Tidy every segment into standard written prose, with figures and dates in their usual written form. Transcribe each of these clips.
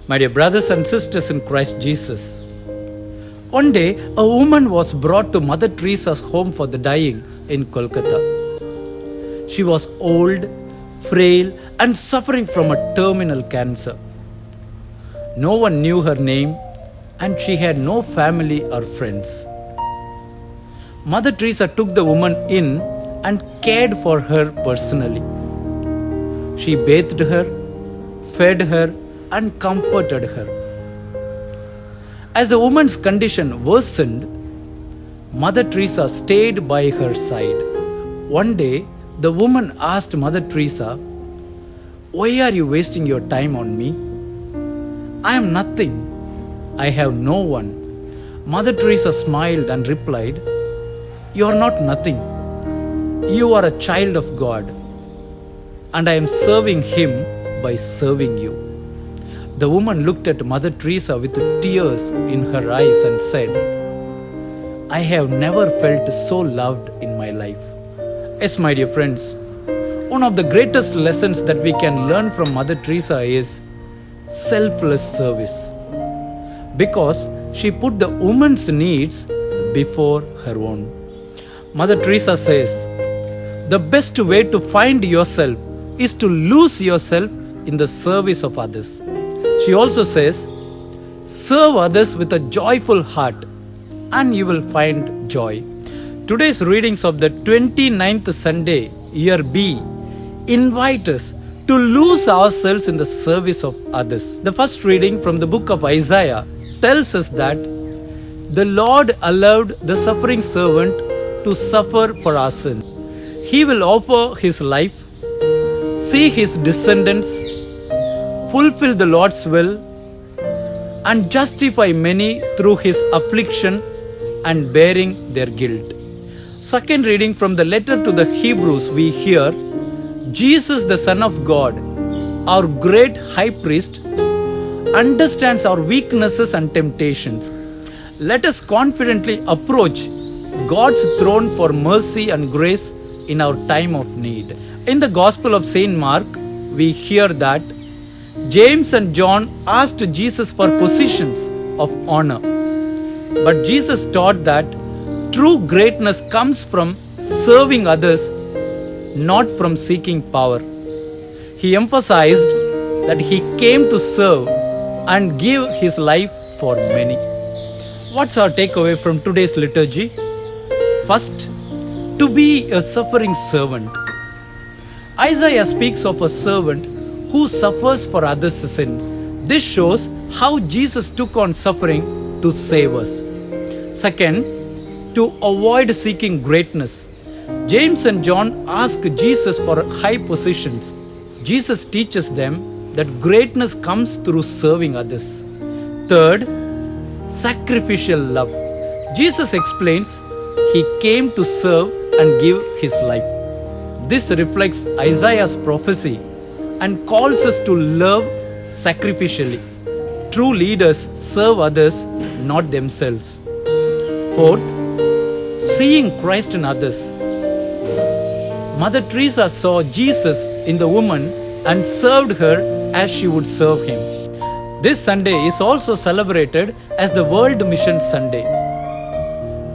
My dear brothers and sisters in Christ Jesus, one day a woman was brought to Mother Teresa's home for the dying in Kolkata. She was old, frail, and suffering from a terminal cancer. No one knew her name, and she had no family or friends. Mother Teresa took the woman in and cared for her personally. She bathed her, fed her, and comforted her. As the woman's condition worsened, Mother Teresa stayed by her side. One day, the woman asked Mother Teresa, "Why are you wasting your time on me? I am nothing. I have no one." Mother Teresa smiled and replied, "You are not nothing. You are a child of God, and I am serving Him by serving you." The woman looked at Mother Teresa with tears in her eyes and said, "I have never felt so loved in my life." Yes, my dear friends, one of the greatest lessons that we can learn from Mother Teresa is selfless service, because she put the woman's needs before her own. Mother Teresa says, the best way to find yourself is to lose yourself in the service of others. She also says, serve others with a joyful heart and you will find joy. Today's readings of the 29th Sunday, year B, invite us to lose ourselves in the service of others. The first reading from the book of Isaiah tells us that the Lord allowed the suffering servant to suffer for our sins. He will offer his life, see his descendants, fulfill the Lord's will, and justify many through his affliction and bearing their guilt. Second reading from the letter to the Hebrews, we hear, Jesus, the Son of God, our great high priest, understands our weaknesses and temptations. Let us confidently approach God's throne for mercy and grace in our time of need. In the Gospel of Saint Mark, we hear that James and John asked Jesus for positions of honor. But Jesus taught that true greatness comes from serving others, not from seeking power. He emphasized that he came to serve and give his life for many. What's our takeaway from today's liturgy? First, to be a suffering servant. Isaiah speaks of a servant who suffers for others' sin. This shows how Jesus took on suffering to save us. Second, to avoid seeking greatness. James and John ask Jesus for high positions. Jesus teaches them that greatness comes through serving others. Third, sacrificial love. Jesus explains he came to serve and give his life. This reflects Isaiah's prophecy and calls us to love sacrificially. True leaders serve others, not themselves. Fourth, seeing Christ in others. Mother Teresa saw Jesus in the woman and served her as she would serve him. This Sunday is also celebrated as the World Mission Sunday.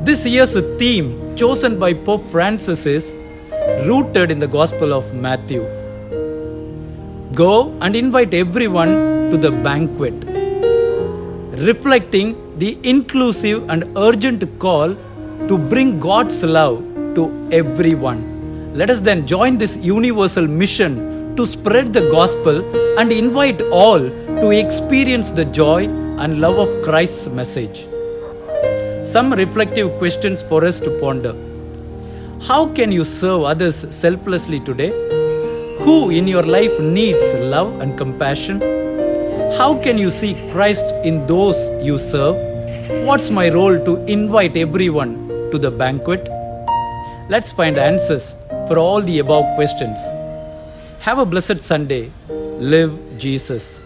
This year's theme chosen by Pope Francis is rooted in the Gospel of Matthew. Go and invite everyone to the banquet, reflecting the inclusive and urgent call to bring God's love to everyone. Let us then join this universal mission to spread the gospel and invite all to experience the joy and love of Christ's message. Some reflective questions for us to ponder. How can you serve others selflessly today? Who in your life needs love and compassion? How can you see Christ in those you serve? What's my role to invite everyone to the banquet? Let's find answers for all the above questions. Have a blessed Sunday. Live Jesus.